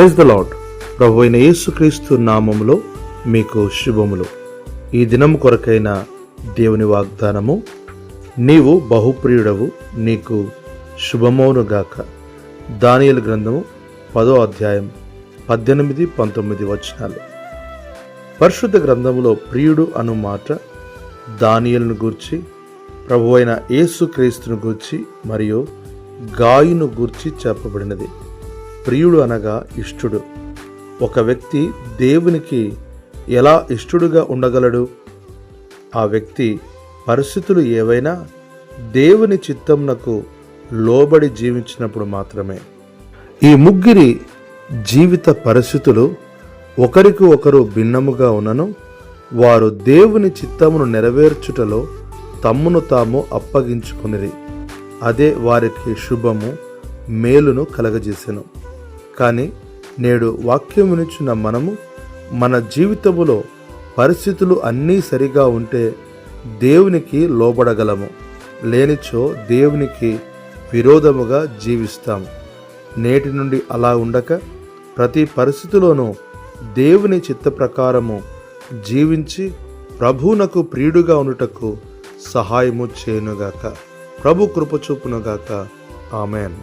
Praise the lord. ప్రభు అయిన యేసుక్రీస్తు నామములో మీకు శుభములు. ఈ దినం కొరకైన దేవుని వాగ్దానము, నీవు బహుప్రియుడవు, నీకు శుభమౌనుగాక. దానియేలు గ్రంథము 10వ అధ్యాయం 18-19 వచనాలు. పరిశుద్ధ గ్రంథములో ప్రియుడు అను మాట దానియేలును గూర్చి, ప్రభు అయిన యేసుక్రీస్తును గూర్చి మరియు గాయును గూర్చి చెప్పబడినది. ప్రియుడు అనగా ఇష్టుడు. ఒక వ్యక్తి దేవునికి ఎలా ఇష్టుడుగా ఉండగలడు? ఆ వ్యక్తి పరిస్థితులు ఏవైనా దేవుని చిత్తమునకు లోబడి జీవించినప్పుడు మాత్రమే. ఈ ముగ్గురి జీవిత పరిస్థితులు ఒకరికి ఒకరు భిన్నముగా ఉన్నను వారు దేవుని చిత్తమును నెరవేర్చుటలో తమ్మును తాము అప్పగించుకునిరి. అదే వారికి శుభము, మేలును కలగజేసెను. కానీ నేడు వాక్యం వినుచున్న మనము మన జీవితములో పరిస్థితులు అన్నీ సరిగా ఉంటే దేవునికి లోబడగలము, లేనిచో దేవునికి విరోధముగా జీవిస్తాము. నేటి నుండి అలా ఉండక ప్రతి పరిస్థితిలోనూ దేవుని చిత్త ప్రకారము జీవించి ప్రభువునకు ప్రియుడుగా ఉండుటకు సహాయము చేయునుగాక. ప్రభు కృప చూపునుగాక. ఆమెన్.